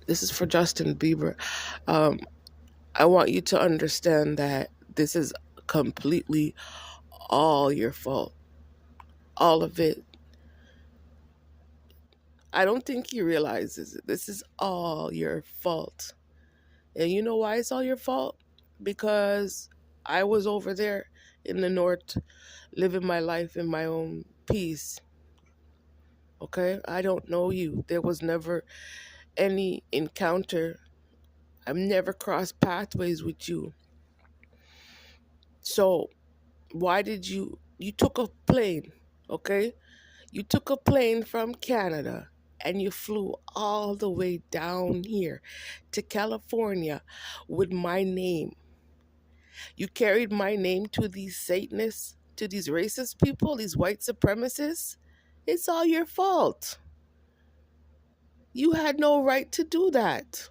This is for Justin Bieber. Um, I want you to understand that this is completely all your fault. All of it. I don't think he realizes it. This is all your fault. And you know why it's all your fault? Because I was over there in the north living my life in my own peace. Okay? I don't know you. There was never any encounter. I've never crossed pathways with you. So why did you took a plane, okay? You took a plane from Canada and you flew all the way down here to California with my name. You carried my name to these Satanists, to these racist people, these white supremacists. It's all your fault. You had no right to do that.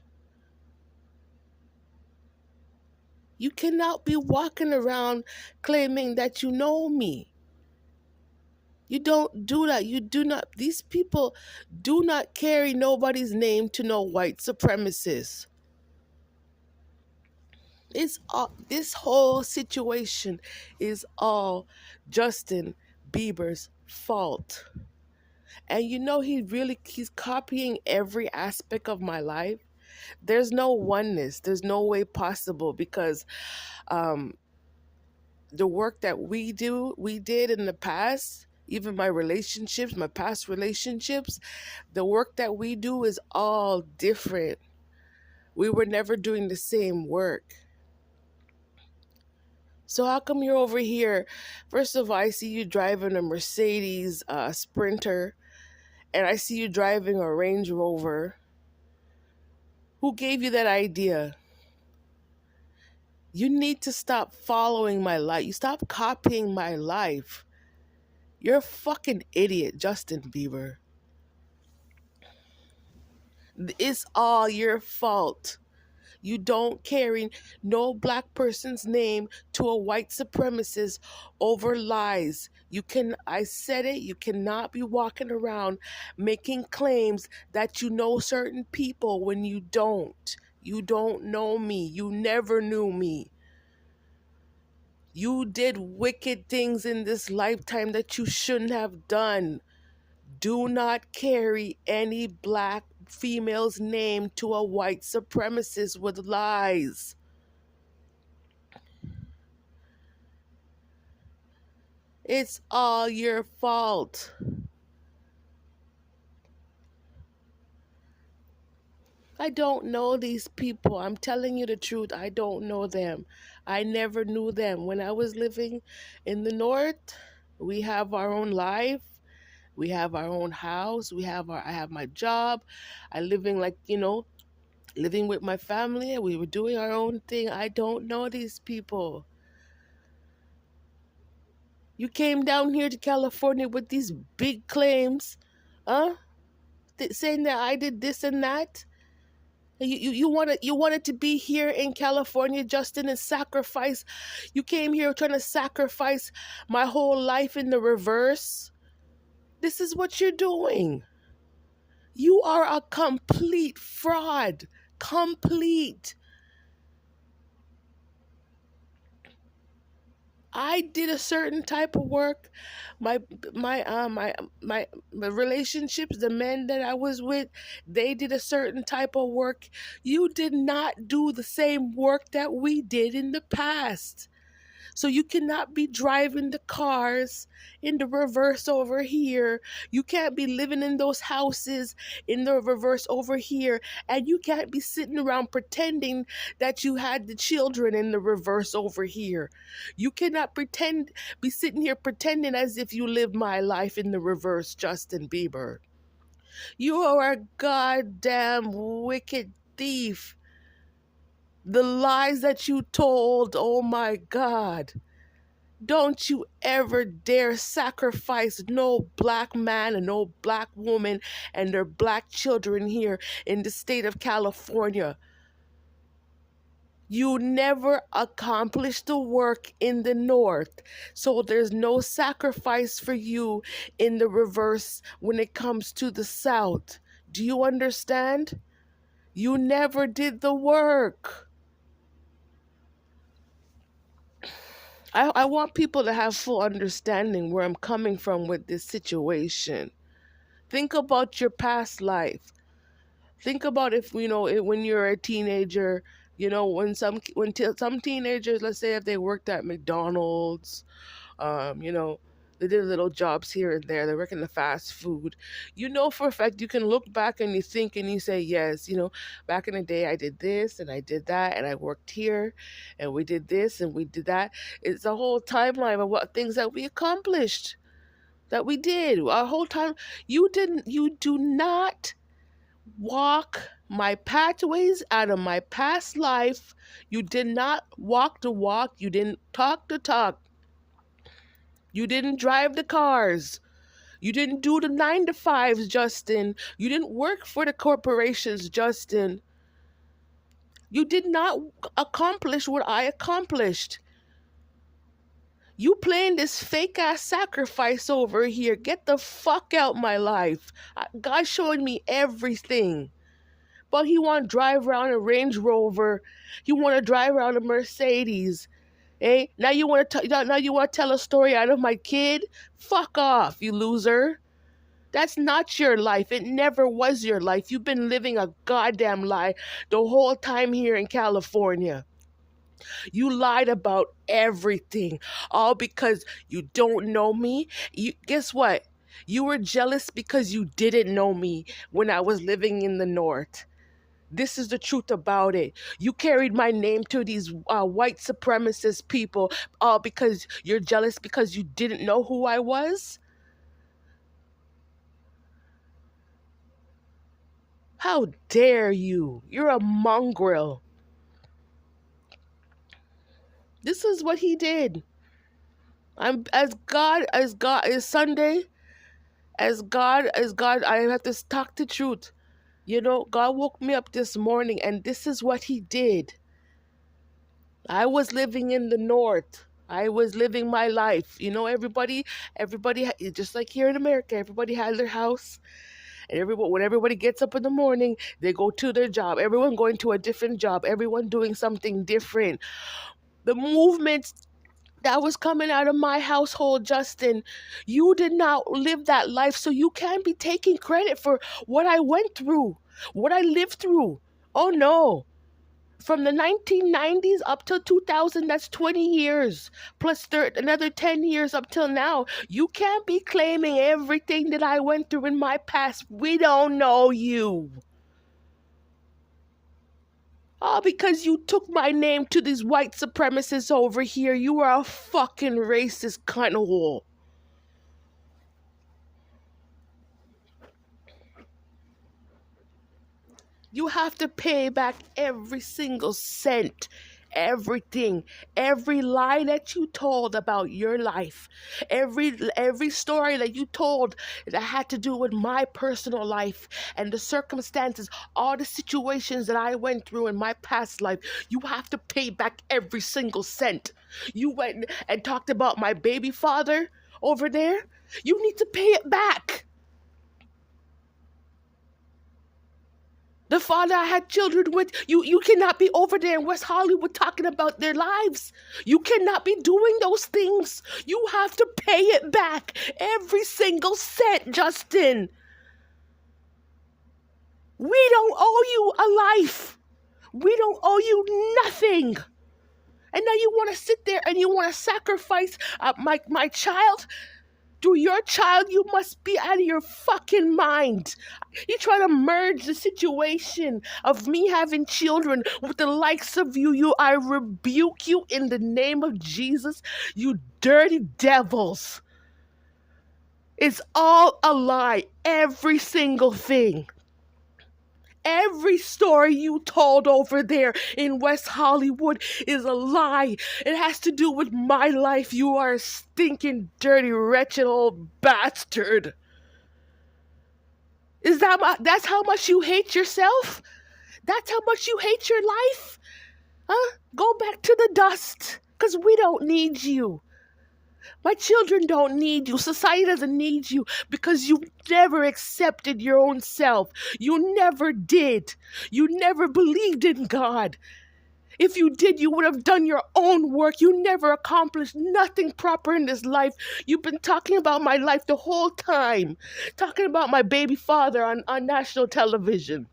You cannot be walking around claiming that you know me. You don't do that. You do not, these people do not carry nobody's name to no white supremacists. It's all, this whole situation is all Justin Bieber's fault. And you know, he's copying every aspect of my life. There's no oneness. There's no way possible because um, the work that we did in the past, even my relationships, my past relationships, the work that we do is all different. We were never doing the same work. So how come you're over here? First of all, I see you driving a Mercedes Sprinter, and I see you driving a Range Rover. Who gave you that idea? You need to stop following my life. You stop copying my life. You're a fucking idiot, Justin Bieber. It's all your fault. You don't carry no black person's name to a white supremacist over lies. You can, I said it, you cannot be walking around making claims that you know certain people when you don't. You don't know me. You never knew me. You did wicked things in this lifetime that you shouldn't have done. Do not carry any black female's name to a white supremacist with lies. It's all your fault. I don't know these people. I'm telling you the truth. I don't know them. I never knew them. When I was living in the north, we have our own life. We have our own house. I have my job. I living like, living with my family. We were doing our own thing. I don't know these people. You came down here to California with these big claims, huh? Saying that I did this and that. You wanted to be here in California, Justin, and sacrifice. You came here trying to sacrifice my whole life in the reverse. This is what you're doing. You are a complete fraud. Complete. I did a certain type of work. My my my my relationships, the men that I was with, they did a certain type of work. You did not do the same work that we did in the past. So you cannot be driving the cars in the reverse over here. You can't be living in those houses in the reverse over here. And you can't be sitting around pretending that you had the children in the reverse over here. You cannot be sitting here pretending as if you live my life in the reverse, Justin Bieber. You are a goddamn wicked thief. The lies that you told, oh my God. Don't you ever dare sacrifice no black man and no black woman and their black children here in the state of California. You never accomplished the work in the north, so there's no sacrifice for you in the reverse when it comes to the south. Do you understand? You never did the work. I want people to have full understanding where I'm coming from with this situation. Think about your past life. Think about if when you're a teenager. Some teenagers, let's say if they worked at McDonald's, um, you know, they did little jobs here and there. They work in the fast food. You know for a fact you can look back and you think and you say, yes, back in the day I did this and I did that and I worked here and we did this and we did that. It's a whole timeline of what things that we accomplished, that we did. Our whole time. You do not walk my pathways out of my past life. You did not walk the walk. You didn't talk the talk. You didn't drive the cars. You didn't do the 9 to 5s, Justin. You didn't work for the corporations, Justin. You did not accomplish what I accomplished. You playing this fake ass sacrifice over here. Get the fuck out my life. God's showing me everything. But he want to drive around a Range Rover. He want to drive around a Mercedes. Eh? Now you want to tell a story out of my kid? Fuck off, you loser. That's not your life. It never was your life. You've been living a goddamn lie the whole time here in California. You lied about everything, all because you don't know me. Guess what? You were jealous because you didn't know me when I was living in the north. This is the truth about it. You carried my name to these white supremacist people all because you're jealous because you didn't know who I was? How dare you? You're a mongrel. This is what he did. I'm as Sunday, as God, I have to talk the truth. God woke me up this morning and this is what he did. I was living in the north. I was living my life. Everybody, just like here in America, everybody has their house. And when everybody gets up in the morning, they go to their job. Everyone going to a different job. Everyone doing something different. The movements that was coming out of my household, Justin, you did not live that life, so you can't be taking credit for what I went through, what I lived through. Oh no. From the 1990s up to 2000, that's 20 years, plus another 10 years up till now. You can't be claiming everything that I went through in my past. We don't know you. All because you took my name to these white supremacists over here. You are a fucking racist cunt hole. You have to pay back every single cent, everything, every lie that you told about your life, every story that you told that had to do with my personal life and the circumstances, all the situations that I went through in my past life. You have to pay back every single cent. You went and talked about my baby father over there. You need to pay it back. The father I had children with, you cannot be over there in West Hollywood talking about their lives. You cannot be doing those things. You have to pay it back. Every single cent, Justin. We don't owe you a life. We don't owe you nothing. And now you want to sit there and you want to sacrifice my child? Through your child, you must be out of your fucking mind. You try to merge the situation of me having children with the likes of you. I rebuke you in the name of Jesus, you dirty devils. It's all a lie. Every single thing. Every story you told over there in West Hollywood is a lie. It has to do with my life. You are a stinking, dirty, wretched old bastard. That's how much you hate yourself? That's how much you hate your life? Huh? Go back to the dust, because we don't need you. My children don't need you. Society doesn't need you because you never accepted your own self. You never did. You never believed in God. If you did, you would have done your own work. You never accomplished nothing proper in this life. You've been talking about my life the whole time, talking about my baby father on national television,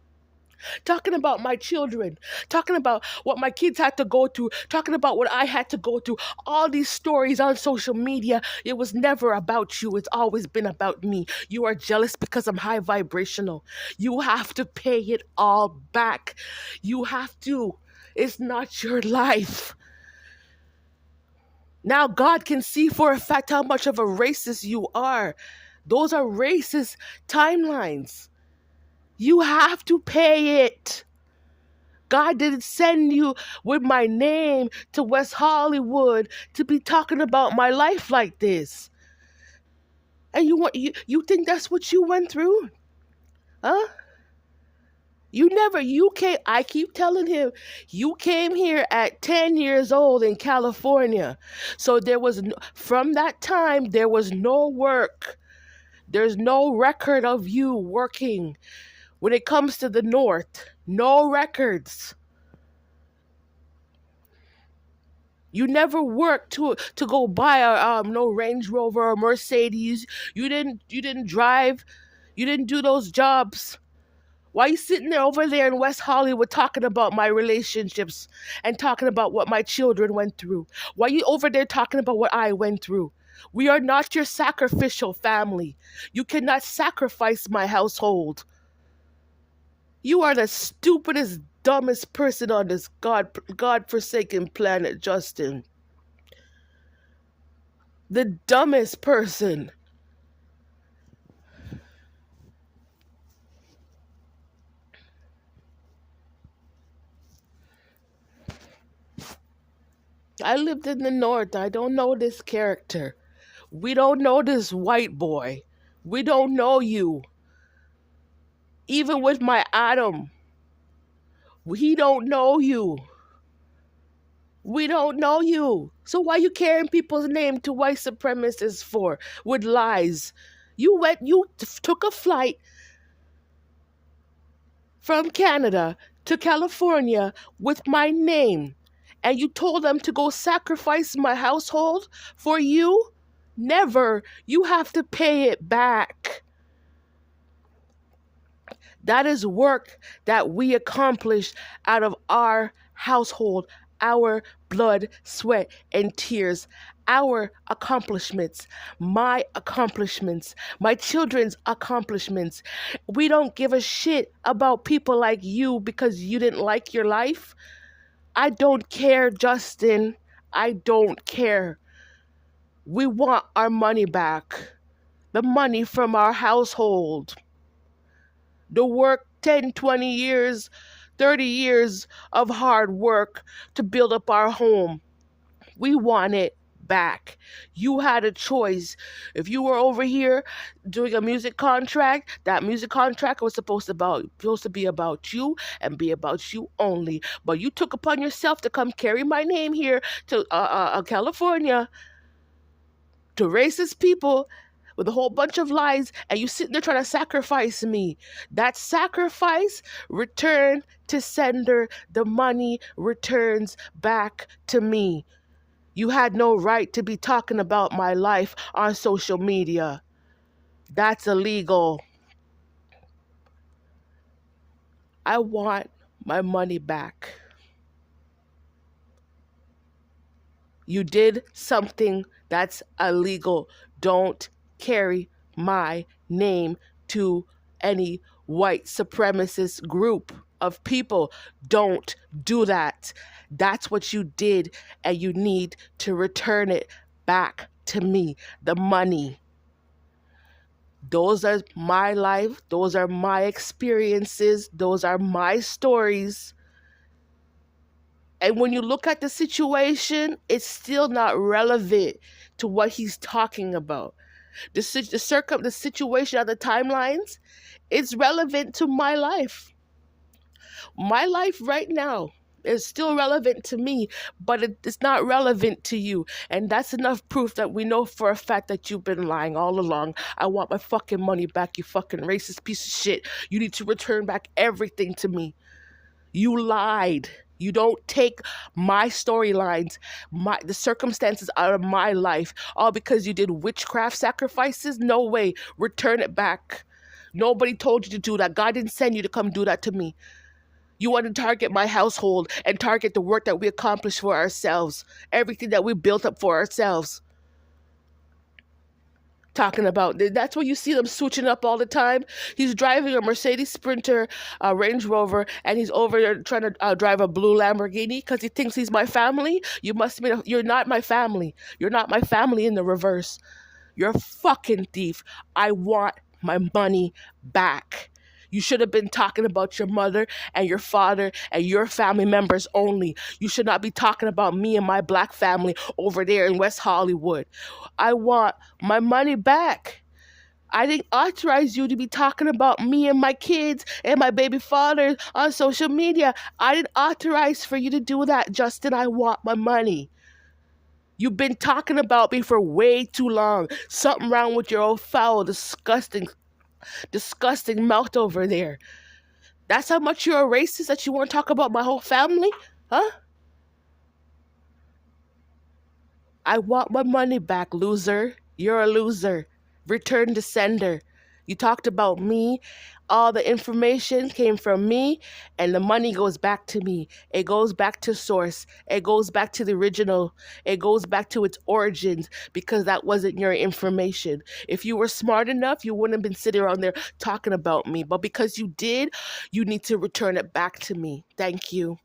talking about my children, talking about what my kids had to go through, talking about what I had to go through. All these stories on social media, it was never about you. It's always been about me. You are jealous because I'm high vibrational. You have to pay it all back. You have to. It's not your life. Now God can see for a fact how much of a racist you are. Those are racist timelines. You have to pay it. God didn't send you with my name to West Hollywood to be talking about my life like this. And you think that's what you went through? Huh? You came, I keep telling him, you came here at 10 years old in California. So from that time, there was no work. There's no record of you working. When it comes to the North, no records. You never worked to go buy a no Range Rover or Mercedes. You didn't drive. You didn't do those jobs. Why are you sitting there over there in West Hollywood talking about my relationships and talking about what my children went through? Why are you over there talking about what I went through? We are not your sacrificial family. You cannot sacrifice my household. You are the stupidest, dumbest person on this God-forsaken planet, Justin. The dumbest person. I lived in the North. I don't know this character. We don't know this white boy. We don't know you. Even with my Adam, he don't know you. We don't know you. So why you carrying people's name to white supremacists for with lies? You took a flight from Canada to California with my name, and you told them to go sacrifice my household for you? Never. You have to pay it back. That is work that we accomplished out of our household, our blood, sweat, and tears, our accomplishments, my children's accomplishments. We don't give a shit about people like you because you didn't like your life. I don't care, Justin. I don't care. We want our money back. The money from our household. The work 10, 20 years, 30 years of hard work to build up our home. We want it back. You had a choice. If you were over here doing a music contract, that music contract was supposed to be about you and be about you only. But you took upon yourself to come carry my name here to California to racist people with a whole bunch of lies, and you sitting there trying to sacrifice me. That sacrifice return to sender. The money returns back to me. You had no right to be talking about my life on social media. That's illegal. I want my money back. You did something that's illegal. Don't carry my name to any white supremacist group of people. Don't do that. That's what you did, and you need to return it back to me. The money. Those are my life. Those are my experiences. Those are my stories. And when you look at the situation, it's still not relevant to what he's talking about. The situation of the timelines, it's relevant to my life. My life right now. is still relevant to me, but it's not relevant to you. And that's enough proof that we know for a fact that you've been lying all along. I want my fucking money back, you fucking racist piece of shit. You need to return back everything to me. You lied. You don't take my storylines, the circumstances out of my life, all because you did witchcraft sacrifices. No way. Return it back. Nobody told you to do that. God didn't send you to come do that to me. You want to target my household and target the work that we accomplished for ourselves, everything that we built up for ourselves. Talking about that's what you see them switching up all the time. He's driving a Mercedes Sprinter, Range Rover, and he's over there trying to drive a blue Lamborghini because he thinks he's my family. You must be. You're not my family. You're not my family in the reverse. You're a fucking thief. I want my money back. You should have been talking about your mother and your father and your family members only. You should not be talking about me and my black family over there in West Hollywood. I want my money back. I didn't authorize you to be talking about me and my kids and my baby father on social media. I didn't authorize for you to do that, Justin. I want my money. You've been talking about me for way too long. Something wrong with your old foul, disgusting, disgusting mouth over there. That's how much you're a racist that you want to talk about my whole family? Huh? I want my money back, loser. You're a loser. Return to sender. You talked about me. All the information came from me, and the money goes back to me. It goes back to source. It goes back to the original. It goes back to its origins because that wasn't your information. If you were smart enough, you wouldn't have been sitting around there talking about me. But because you did, you need to return it back to me. Thank you.